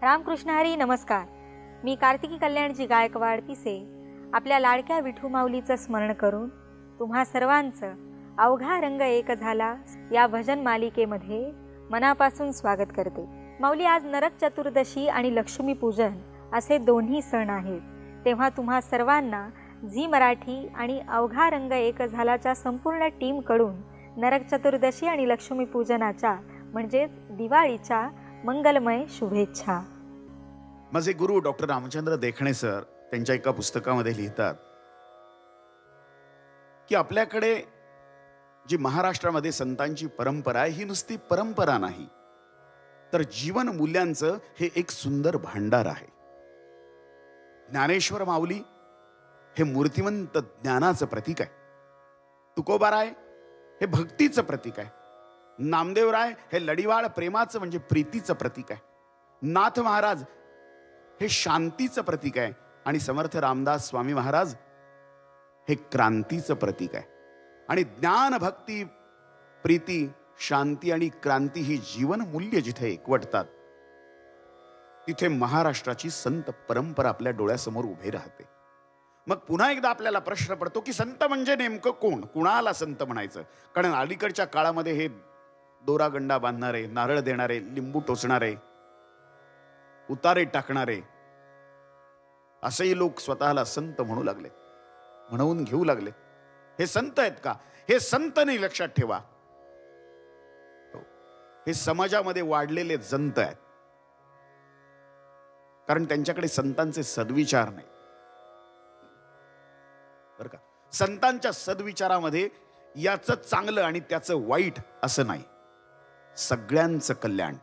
रामकृष्ण हरी नमस्कार. मी कार्तिकी कल्याणजी गायकवाड पिसे आपल्या लाडक्या विठू माऊलीचं स्मरण करून तुम्हा सर्वांचं अवघा रंग एक झाला या भजन मालिकेमध्ये मनापासून स्वागत करते. माऊली, आज नरक चतुर्दशी आणि लक्ष्मी पूजन असे दोन्ही सण आहेत. तेव्हा तुम्हा सर्वांना झी मराठी आणि अवघा रंग एक झालाच्या संपूर्ण टीमकडून नरक चतुर्दशी आणि लक्ष्मी पूजनाच्या म्हणजेच दिवाळीच्या मंगलमय शुभेच्छा. माझे गुरु डॉक्टर रामचंद्र देखणे सर त्यांच्या एका पुस्तकामध्ये लिहितात की आपल्याकडे जी महाराष्ट्रामध्ये संतांची परंपरा आहे ही नुसती परंपरा नाही, तर जीवन मूल्यांचं हे एक सुंदर भांडार आहे. ज्ञानेश्वर माऊली हे मूर्तिमंत ज्ञानाचं प्रतीक आहे. तुकोबाराय हे भक्तीचं प्रतीक आहे. नामदेवराय हे लढिवाळ प्रेमाचं म्हणजे प्रीतीचं प्रतीक आहे. नाथ महाराज हे शांतीचं प्रतीक आहे आणि समर्थ रामदास स्वामी महाराज हे क्रांतीचं प्रतीक आहे. आणि ज्ञान, भक्ती, प्रीती, शांती आणि क्रांती ही जीवन मूल्य जिथे एकवटतात तिथे महाराष्ट्राची संत परंपरा आपल्या डोळ्यासमोर उभी राहते. मग पुन्हा एकदा आपल्याला प्रश्न पडतो की संत म्हणजे नेमकं कोण, कुणाला संत म्हणायचं? कारण अलीकडच्या काळामध्ये हे दोरागंडा बांधणारे, नारळ देणारे, लिंबू टोचणारे, उतारे टाकणारे असेही लोक स्वतःला संत म्हणू लागले, म्हणून घेऊ लागले. हे संत आहेत का? हे संत नाही, लक्षात ठेवा. हे समाजामध्ये वाढलेले जंत आहेत, कारण त्यांच्याकडे संतांचे सद्विचार नाही. बरं का? संतांच्या सद्विचारामध्ये याचं चांगलं आणि त्याचं वाईट असं नाही, सगळ्यांचं कल्याण.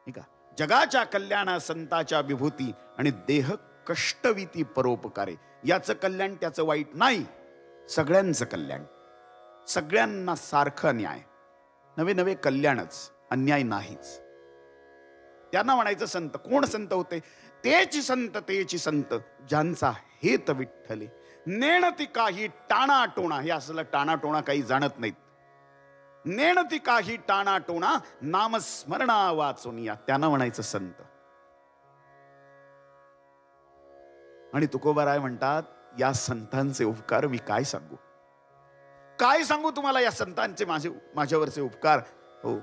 ठीक आहे? जगाच्या कल्याणा संताच्या विभूती आणि देह कष्टविती परोपकारे, याचं कल्याण त्याचं वाईट नाही, सगळ्यांचं कल्याण. सगळ्यांना सारखं न्याय, नवे नवे कल्याणच, अन्याय नाहीच. त्यांना म्हणायचं संत. कोण संत होते? तेची संत, तेची संत ज्यांचा हेत विठ्ठले. नेणती काही टाणा टोणा, हे असलं टाणा टोणा काही जाणत नाहीत. नेणती काही टाणा टोणा नामस्मरणा वाचोनिया, त्यांना म्हणायचं संत. आणि तुकोबाराय म्हणतात या संतांचे उपकार मी काय सांगू, काय सांगू तुम्हाला या संतांचे माझ्यावरचे उपकार. हो,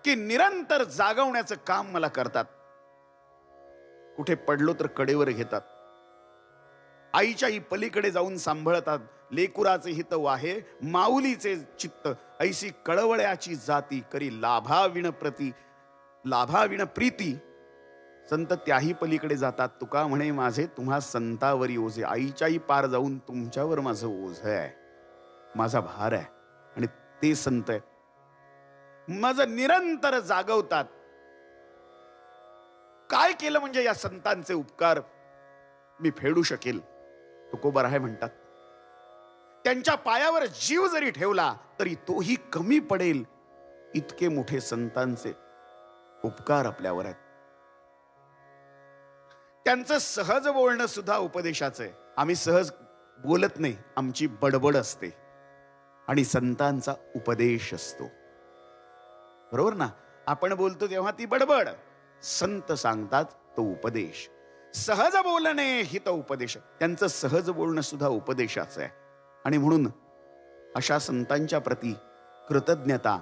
की निरंतर जागवण्याचं काम मला करतात. कुठे पडलो तर कडेवर घेतात, आईच्याही पलीकडे जाऊन सांभाळतात. लेकुराचे हित वाहे माऊलीचे चित्त, ऐशी कळवळ्याची जाती करी लाभाविण प्रीती. संत त्याही पलीकडे जातात. तुका म्हणे माझे तुम्हा संतावरी ओझे, आईच्याही पार जाऊन तुमच्यावर माझं ओझ आहे, माझा भार आहे. आणि ते संत आहेत, माझं निरंतर जागवतात. काय केलं म्हणजे या संतांचे उपकार मी फेडू शकेल? तुकोबाराय म्हणतात त्यांच्या पायावर जीव जरी ठेवला तरी तोही कमी पडेल, इतके मोठे संतांचे उपकार आपल्यावर आहेत. त्यांचं सहज बोलणं सुद्धा उपदेशाचं आहे. आम्ही सहज बोलत नाही, आमची बडबड असते आणि संतांचा उपदेश असतो. बरोबर ना? आपण बोलतो तेव्हा ती बडबड, संत सांगतात तो उपदेश. सहज बोलणे हित उपदेश, त्यांचं सहज बोलणं सुद्धा उपदेशाचं आहे. आणि म्हणून अशा संतांच्या प्रती कृतज्ञता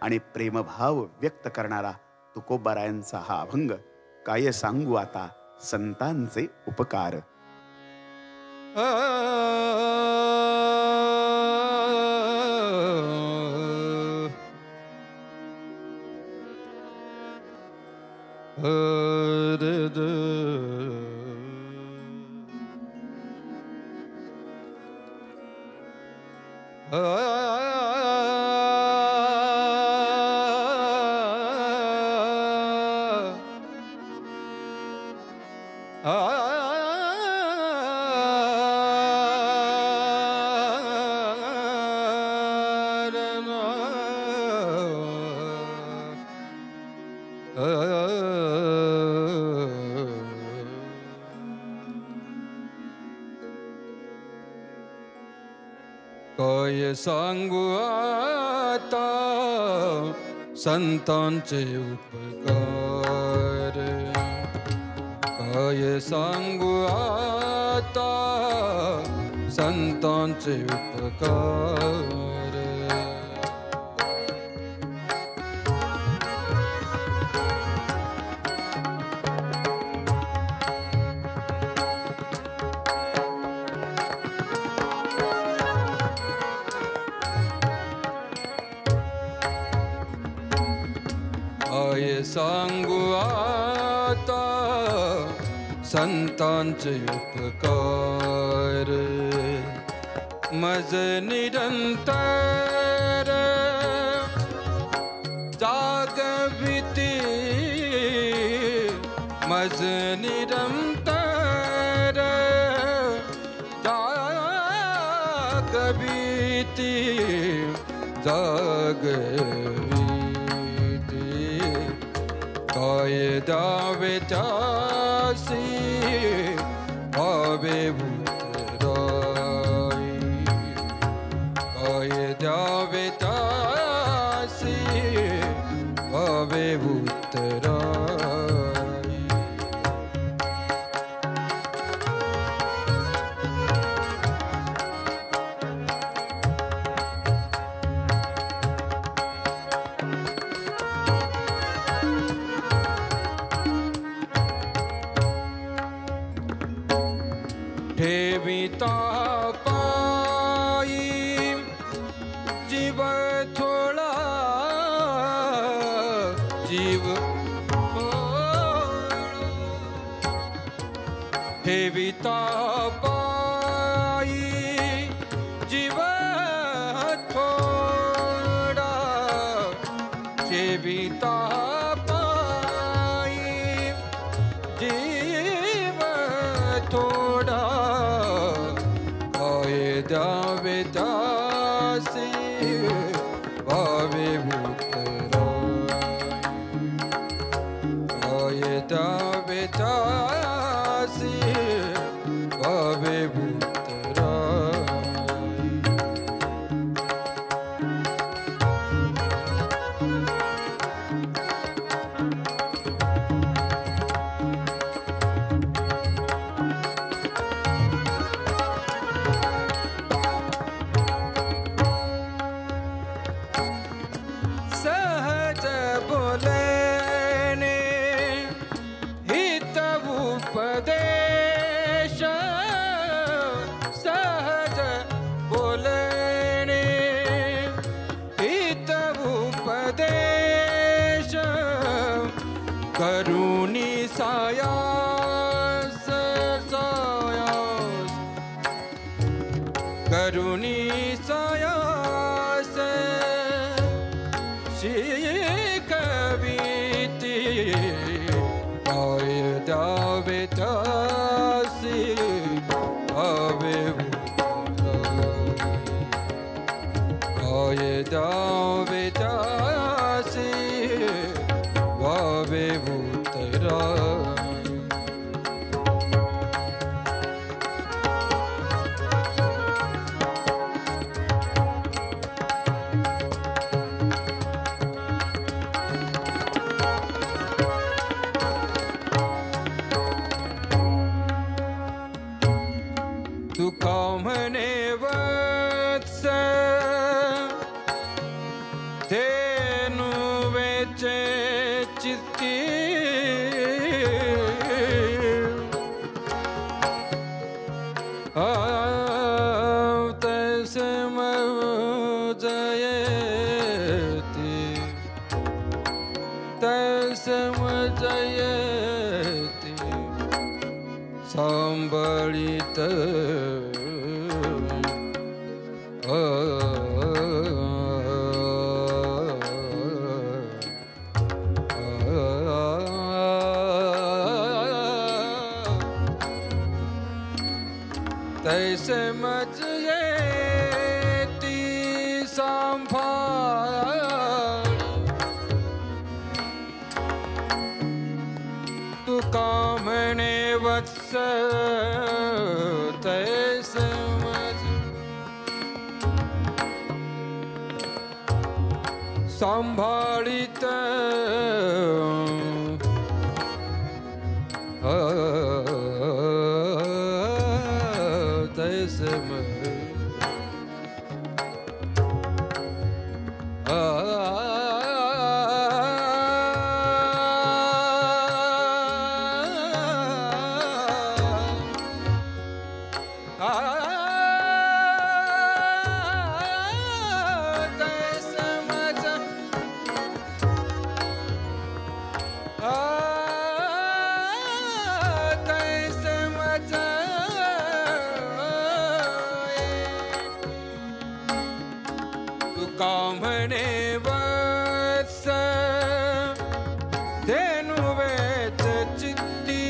आणि प्रेमभाव व्यक्त करणारा तुकोबारायांचा हा अभंग. काय सांगू आता संतांचे उपकार. काय सांगू आता संतांचे उपकार. काय सांगू आता संतांचे उपकार. काय सांगू आता संतांचे उपकार. मज निरंतर जागविती, मज निरंतर जागविती, जागविती. काय द्यावे त्यासी भावे उतराई. काय द्यावे त्यासी भावे उतराई. ठेविता पायी जीव थोडा, जीव ठेविता पायी जीव थोडा, ठेविता पायी जीव थोडा. द्यावे त्यासी भावे उतराई. काय द्यावे त्यासी भावे उतराई. सहज बोलणे हित उपदेश, सहज बोलणे हित उपदेश. करुणी सायास सायास, करुणी सायास शिकविती. काय द्यावे त्यासी भावे उतराई. काय द्यावे त्यासी भावे उतराई. तुका म्हणे वत्स धेनु वेचे चित्ती. तैसे जयती, तैसे जयती. सांभाळीत तैसे मज येती सांभाळी. तुका म्हणे वत्स तैसे मज सांभाळीत. तैसे तुका म्हणे वत्स धेनुवेच चित्ती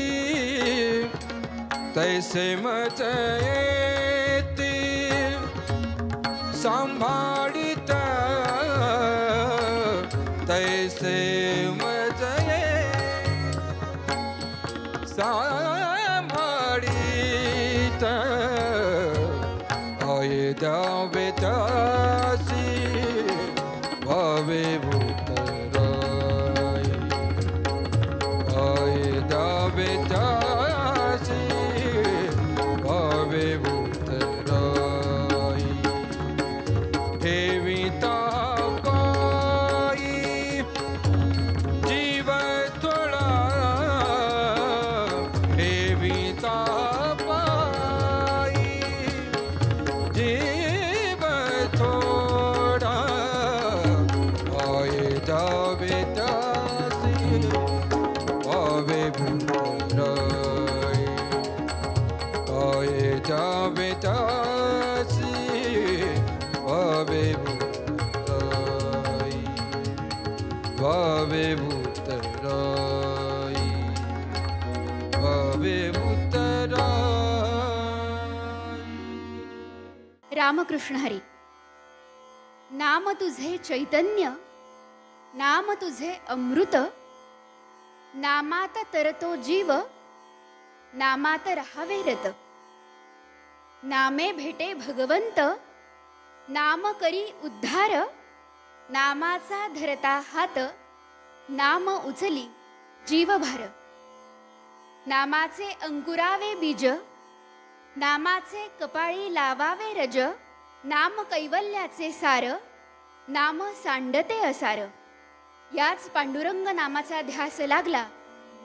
तैसे मज येती सांभाळित तैसे मज ये सांभाळित आय द्यावे त्यासी भावे भूतराई आय द्यावे त्यासी भावे भूतराई ठेविता पायी जीव थोडा ठेविता पायी जीव थोडा आय जावे त्यासी भावे भूतराई आय जावे त्यासी भावे भूतराई भावे भूतराई भावे भूतराई. रामकृष्ण हरी. नाम तुझे चैतन्य, नाम तुझे अमृत, नामात तरतो जीव, नामात रहावे रत. नामे भेटे भगवंत, नाम करी उद्धार, नामाचा धरता हात, नाम उचली जीवभार. नामाचे अंकुरावे बीज, नामाचे कपाळी लावावे रज, नाम कैवल्याचे सार, नाम सांडते असार. याच पांडुरंग नामाचा ध्यास लागला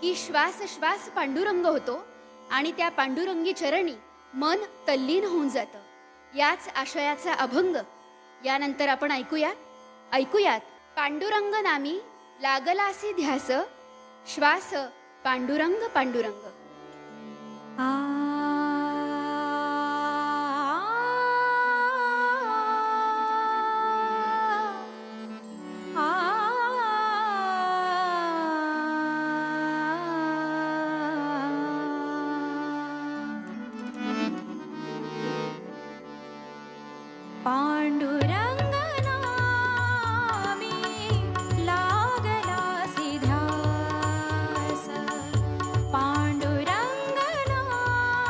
की श्वास श्वास पांडुरंग होतो आणि त्या पांडुरंगी चरणी मन तल्लीन होऊन जातं. याच आशयाचा अभंग यानंतर आपण ऐकूयात. पांडुरंग नामी लागलासी ध्यास, श्वास पांडुरंग पांडुरंग. पांडुरंग नामी लागलासी ध्यास, पांडुरंग नामी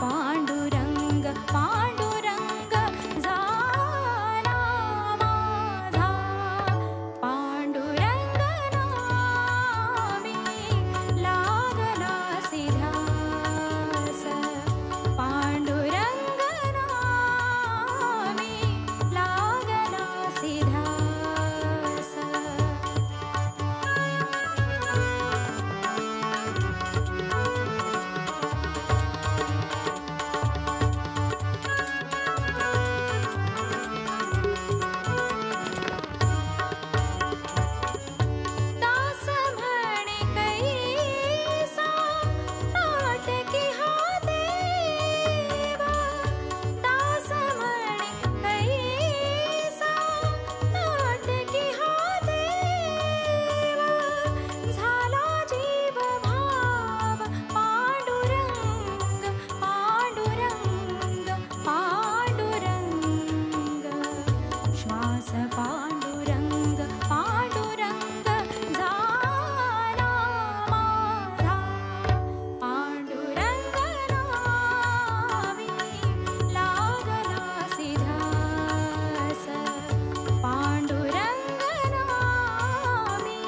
पांडुरंग पांडुरंग झाला माझा पांडुरंग नामी लागला सिध्यास पांडुरंग नामी लागला सिध्यास दास म्हणे कैसा नाटकी हा देवा दास म्हणे कैसा नाटकी हा देवा झाला जीव भाव पांडुरंग पांडुरंग पांडुरंग श्वास पांडुरंग पांडुरंग झाला माझा पांडुरंग नामी लागला सिध्यास पांडुरंग नामी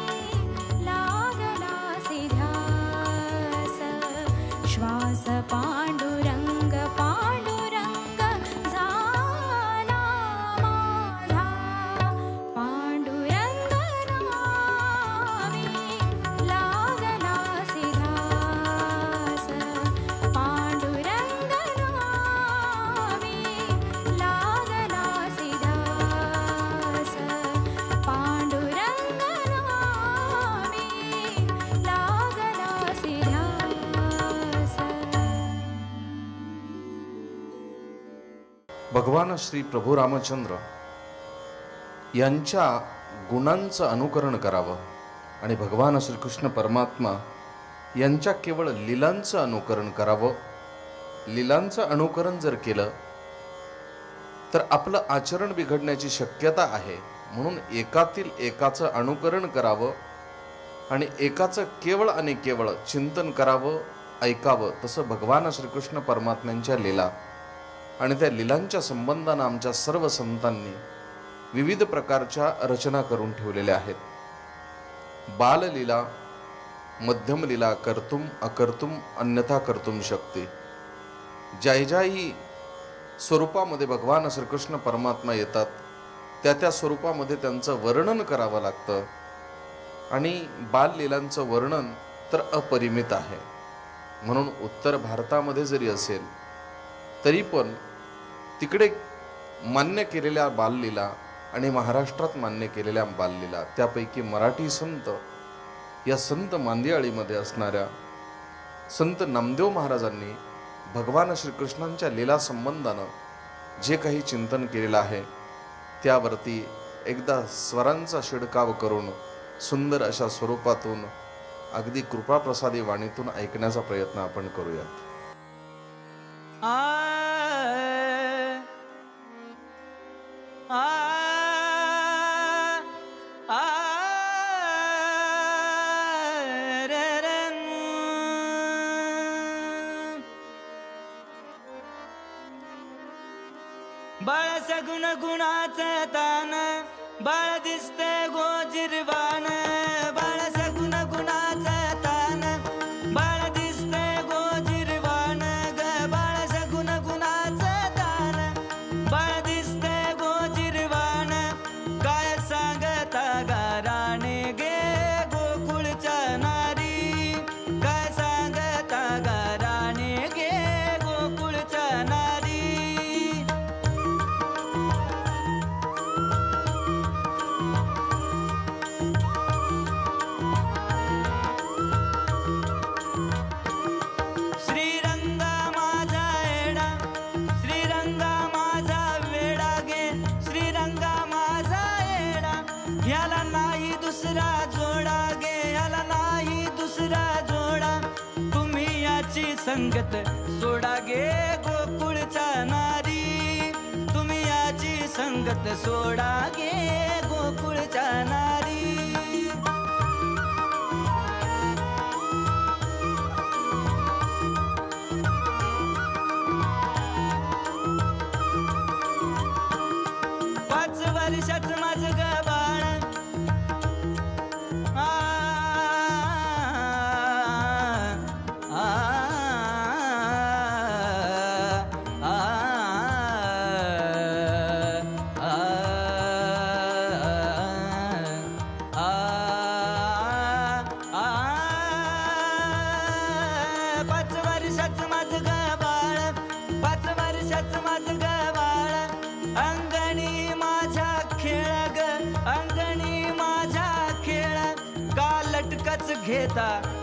लागला सिध्यास श्वास पांडुरंग पांडुरंग झाला माझा पांडुरंग नामी लागला सिध्यास पांडुरंग नामी लागला सिध्यास पांडुरंग नामी लागला सिध्यास भगवान श्री प्रभू रामचंद्र यांच्या गुणांचं अनुकरण करावं आणि भगवान श्रीकृष्ण परमात्मा यांच्या केवळ लीलांचं अनुकरण करावं. लीलांचं अनुकरण जर केलं तर आपलं आचरण बिघडण्याची शक्यता आहे. म्हणून एकातील एकाचं अनुकरण करावं आणि एकाचं केवळ आणि केवळ चिंतन करावं, ऐकावं. तसं भगवान श्रीकृष्ण परमात्म्यांच्या लीला आणि त्या लीलांच्या संबंधानं आमच्या सर्व संतांनी विविध प्रकारच्या रचना करून ठेवलेल्या आहेत. बाललीला, मध्यम लीला, कर्तुम अकर्तुम अन्यथा कर्तुम शक्ती. ज्याही स्वरूपामध्ये भगवान श्रीकृष्ण परमात्मा येतात त्या त्या स्वरूपामध्ये त्यांचं वर्णन करावं लागतं. आणि बाललीलांचं वर्णन तर अपरिमित आहे. म्हणून उत्तर भारतामध्ये जरी असेल तरी पण तिकडे मान्य केलेल्या बाललीला आणि महाराष्ट्रात मान्य केलेल्या बाललीला, त्यापैकी मराठी संत, या संत मांदियाळीमध्ये असणाऱ्या संत नामदेव महाराजांनी भगवान श्रीकृष्णांच्या लीला संबंधानं जे काही चिंतन केलेलं आहे त्यावरती एकदा स्वरांचा शिडकाव करून सुंदर अशा स्वरूपातून अगदी कृपाप्रसादी वाणीतून ऐकण्याचा प्रयत्न आपण करूयात. बाळ सगुण गुणाचं तान, बाळ दिसते गोजिरवान. बाळ सगुण गुणाचं तान, बाळ दिसते गोजिरवान. ग बाळ सगुण गुणाचं तान, बाळ दिसते गोजिरवान. काय सांगता गाराणे गे गोकुळच्या नारी. काय सांगता गाराणे गे गोकुळच्या नारी. श्रीरंगा माझा एडा, श्रीरंगा माझा वेडा गे. श्रीरंगा माझा एडा, ह्याला नाही दुसरा जोडा गे. ह्याला नाही दुसरा जोडा. तुम्ही याची संगत सोडा गे गोकुळच्या नारी. तुम्ही याची संगत सोडा गे गोकुळच्या नारी.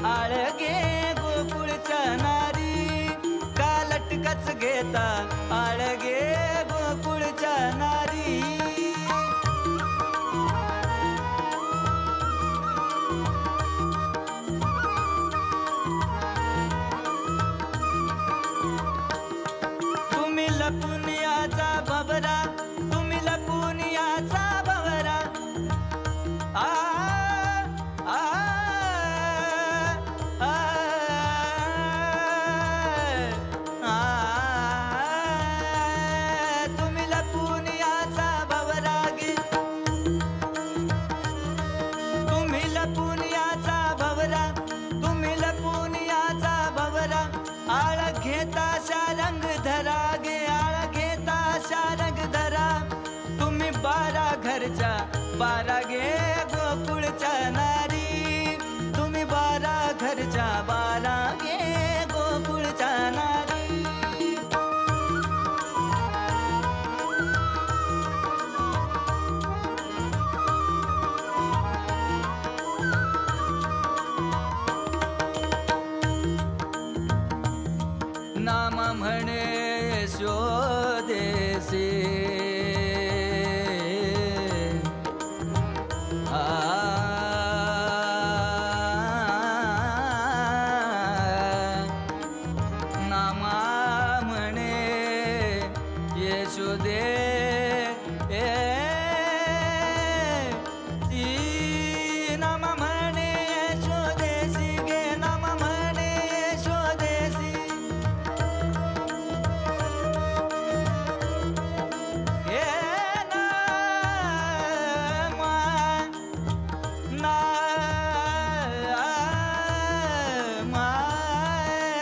आळगे गोकुळच्या नारी का लटकच घेता आळगे गोकुळच्या नारी तुम्ही लपून याचा भवरा तुम्ही लपून याचा भवरा आ आ आ तुम्ही लपून याचा भवरा गे तुम्ही लपून याचा भवरा तुम्ही लपून याचा भवरा आळ घेता रंग धरा गे आळ घेता रंग धरा तुम्ही 12 घरच्या 12 गे गोकुळच्या नारी तुम्ही 12 घरच्या 12 गे गोकुळच्या नारी नाम म्हणे शोदेसी नामा म्हणे यशोदे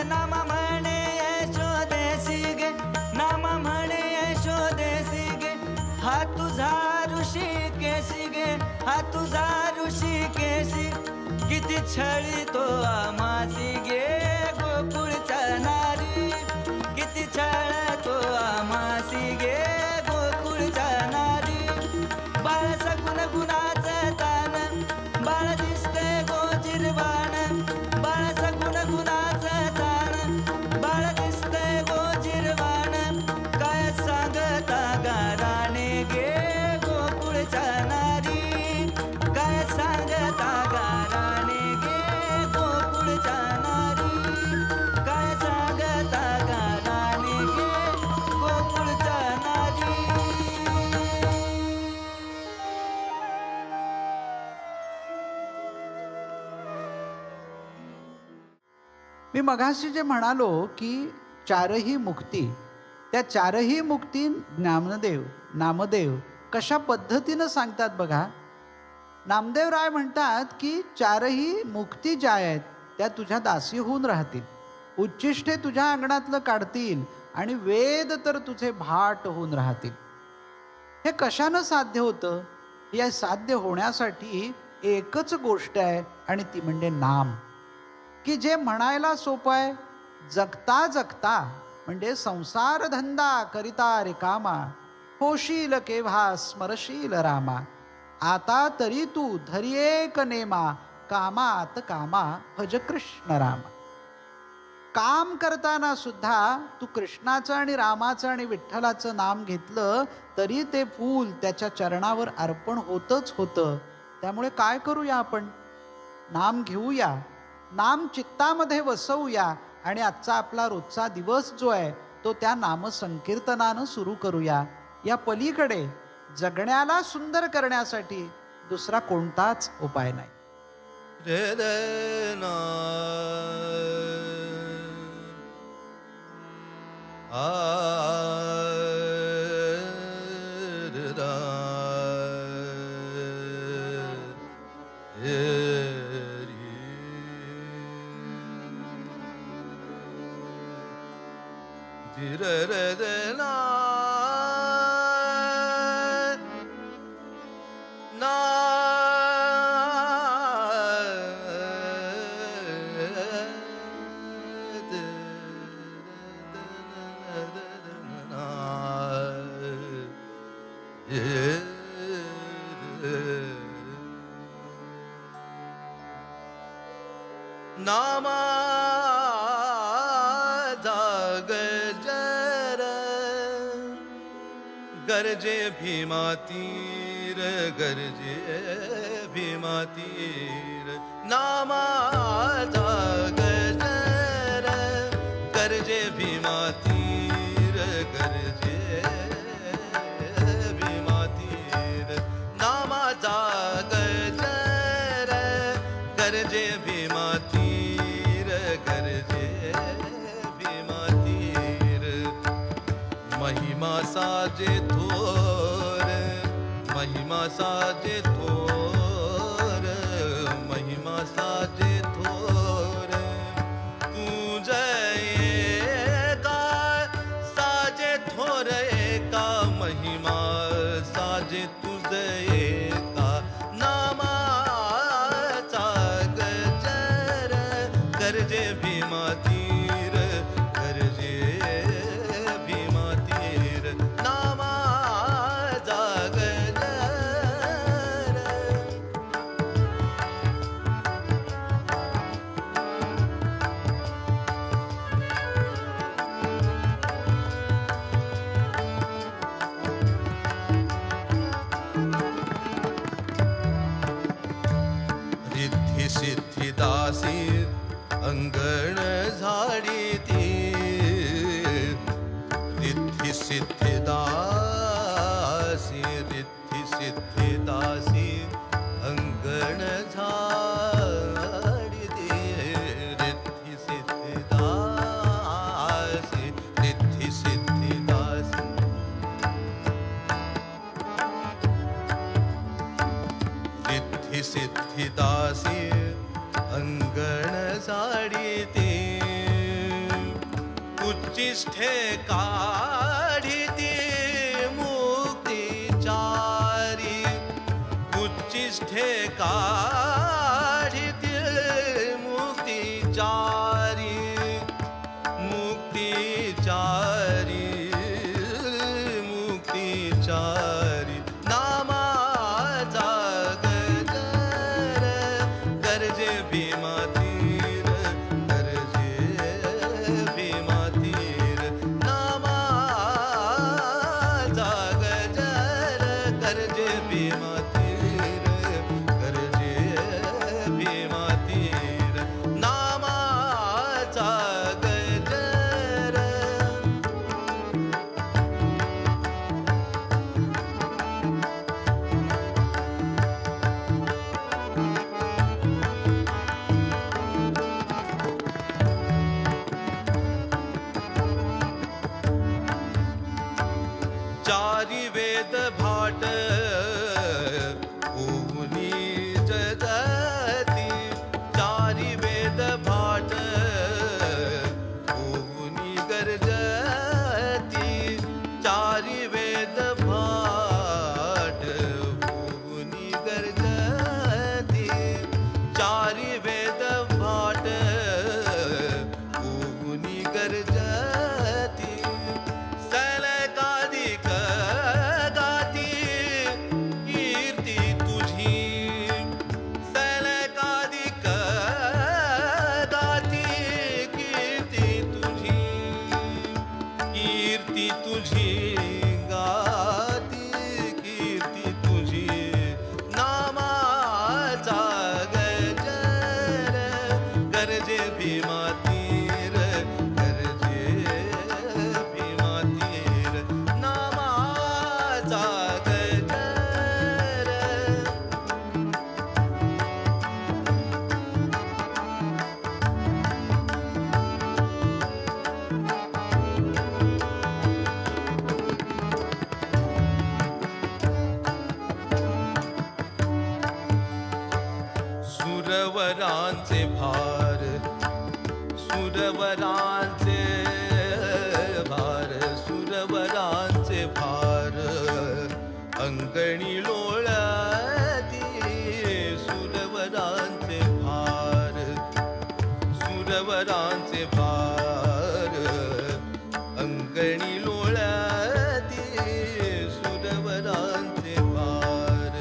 नाम म्हणे यशोदेसी गे नाम म्हणे यशोदेसी हा तुझा ऋषी केसी किती छळी तो आमासी गे गोकुळच्या नारी किती छळ तो आमासी गे गोकुळच्या नारी बाळ सगुण गुणाचं तान बाळ दिसते गोजिरवाण बाळ सगुण गुणाचं तान बाळ दिसते गोजिरवाण काय सांगता गाराने गे गोकुळच्या नारी काय सांगता गाराने गे गोकुळच्या नारी काय सांगता गाराने गे गोकुळच्या नारी मी मघाशी जे म्हणालो की चारही मुक्ती, त्या चारही मुक्ती ज्ञानदेव नामदेव कशा पद्धतीनं सांगतात बघा. नामदेव राय म्हणतात की चारही मुक्ती ज्या आहेत त्या तुझ्या दासी होऊन राहतील, उच्चिष्टे तुझ्या अंगणातलं काढतील आणि वेद तर तुझे भाट होऊन राहतील. हे कशानं साध्य होतं? हे साध्य होण्यासाठी एकच गोष्ट आहे आणि ती म्हणजे नाम, की जे म्हणायला सोपं आहे. जगता जगता म्हणजे संसार धंदा करिता रिकामा, होशील केव्हा स्मरशील रामा. आता तरी तू धरी एक नेमा, कामात कामा भज कृष्ण रामा. काम करताना सुद्धा तू कृष्णाचं आणि रामाचं आणि विठ्ठलाचं नाम घेतलं तरी ते फूल त्याच्या चरणावर अर्पण होतच होतं. त्यामुळे काय करूया आपण? नाम घेऊया, नाम चित्तामध्ये वसवूया आणि आजचा आपला रोजचा दिवस जो आहे तो त्या नामसंकीर्तनानं सुरू करूया. या पलीकडे जगण्याला सुंदर करण्यासाठी दुसरा कोणताच उपाय नाही. नामाचा गजर गरजे भीमातीर गरजे भीमातीर नामाचा गजर गरजे भीमातीर गरजे भीमातीर नामाचा गजर गरजे भीमातीर गरजे भीमातीर महिमा साजे थोर महिमा साजे थोर महिमा साजे थोर तुझे का साजे थोर एका महिमा साजे तुझे का नामाचा गजर गरजे भीमातीर गरजे भीमातीर नामाचा गजर रिद्धी सिद्धी दासी अंगण झाडी ती रिद्धी सिद्धी दासी रिद्धी सिद्धी दासी अंगण झाडी ती रिद्धी सिद्धी दासी रिद्धी सिद्धी दासी रिद्धी सिद्धी दासी अंगण साडी ती उच्चिष्ठे काढी ती मुक्तिचारी उच्चिष्ठे काढी ती मुक्तिचारी मुक्तिचारी मुक्तिचारी नामाचा गजर गरजे भीमातीर गरजे भीमातीर नामाचा गजर गरजे भीमातीर गरजे भीमातीर नामाचा गजर चारी वेद भाट होऊनी जगती चारी वेद भाट होऊनी गरजती चारी वेद भाट होऊनी गरजती चारी वेद भाट होऊनी गरजती सलकादिक गाती कीर्ती तुझी सलकादिक गाती कीर्ती तुझी कीर्ती तुझी गाती कीर्ती तुझी नामाचा गजर गरजे भीमातीर गरजे भीमातीर नामाचा गजर सुरवरांचे भार सुरवरांचे भार सुरवरांचे भार अंगणी लोळती सुरवरांचे भार सुरवरांचे भार अंगणी लोळती सुरवरांचे भार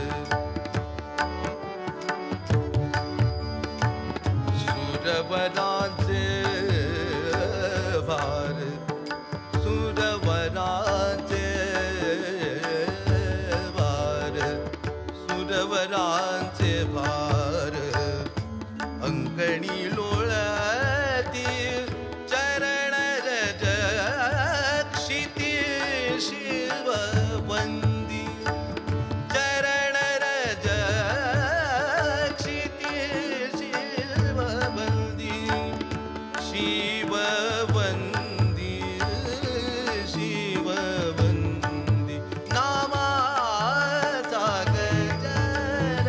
सुरव सुरवराचे भार सुरवराचे भार सुरवराचे भार अंकणी लोळती चरण रज क्षिती शिव वंदी चरण रज क्षिती शिव वंदी शिव वंदी शिव वंदी नामाचा गजर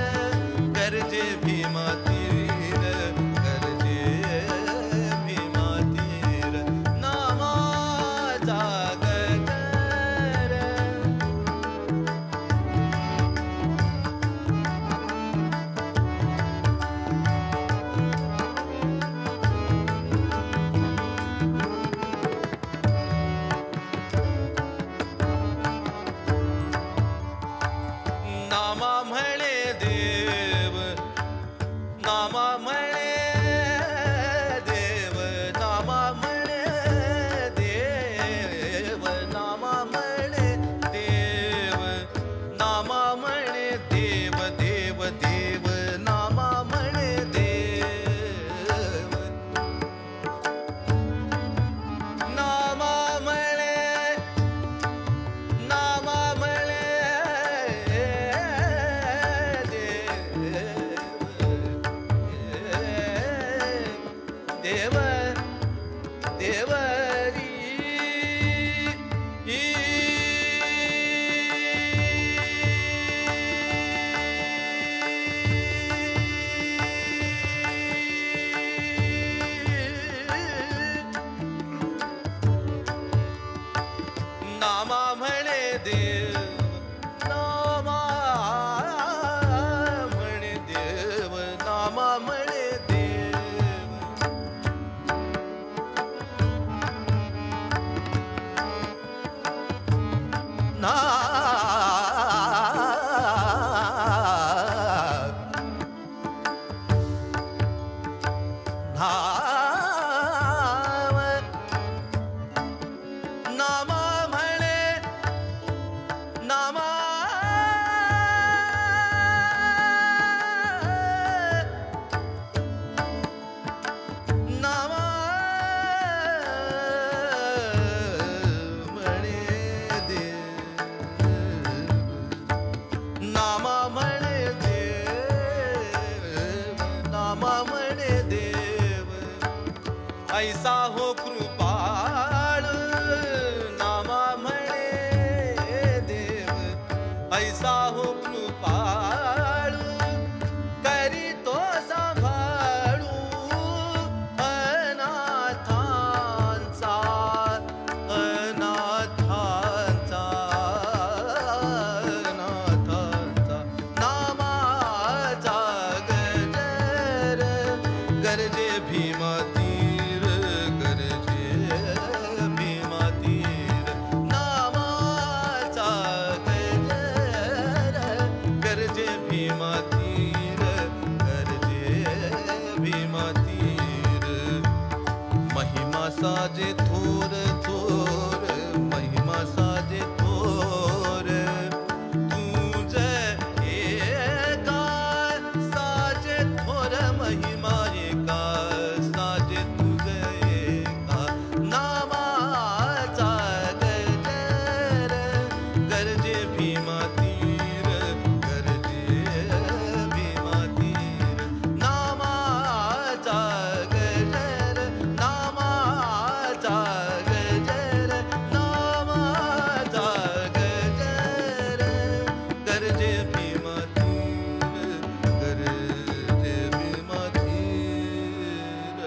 गरजे भीमा तीर गरजे भीमा तीर नामाचा गजर नामा म्हणे देव नामा म्हणे देव नामा म्हणे देव नामा म्हणे देव नामा म्हणे देव देव देव नामा म्हणे देव नामा म्हणे नामा म्हणे देव देव नामा म्हणे देव नामा म्हणे देव नामा म्हणे देव ना नाम नामा म्हणे नामा नामा म्हणे देव नामा म्हणे देव नामा म्हणे देव ऐसा हो कृपाळ नामा म्हणे देव ऐसा हो कृपाळ करी तो सांभाळू अनाथांचा अनाथांचा अनाथांचा नामाचा गजर गरजे भीमा तीर गरजे भीमा तीर नामाचा गजर गरजे भीमा तीर गरजे भीमा तीर महिमा साजे थोर थोर महिमा साजे थोर तुझ एका साजे थोर महिमा एका साजे तुझ एका नामाचा गजर गरजे भीमा तीर गरजे भीमा तीर नामाचा गजर नामाचा गजर नामाचा गजर गरजे भीमा तीर गरजे भीमा तीर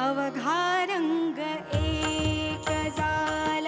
अवघा रंग एक झाला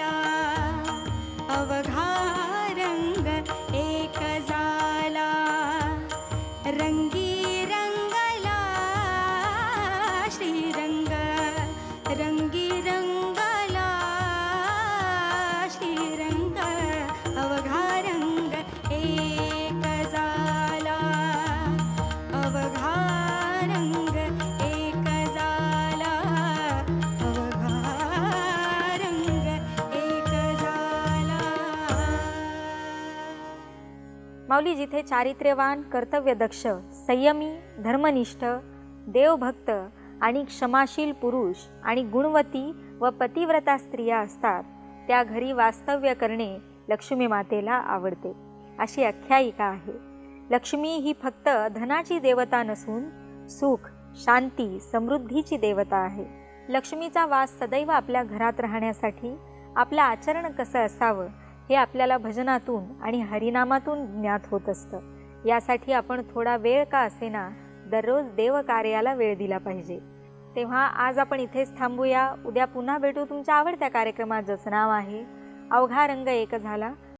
माऊली जिथे चारित्र्यवान, कर्तव्यदक्ष, संयमी, धर्मनिष्ठ, देवभक्त आणि क्षमाशील पुरुष आणि गुणवती व पतिव्रता स्त्रिया असतात त्या घरी वास्तव्य करणे लक्ष्मी मातेला आवडते, अशी आख्यायिका आहे. लक्ष्मी ही फक्त धनाची देवता नसून सुख, शांती, समृद्धीची देवता आहे. लक्ष्मीचा वास सदैव आपल्या घरात राहण्यासाठी आपलं आचरण कसं असावं हे आपल्याला भजनातून आणि हरिनामातून ज्ञात होत असतं. यासाठी आपण थोडा वेळ का असेना दररोज देवकार्याला वेळ दिला पाहिजे. तेव्हा आज आपण इथेच थांबूया. उद्या पुन्हा भेटू तुमच्या आवडत्या कार्यक्रमात, ज्याचं नाव आहे अवघा रंग एक झाला.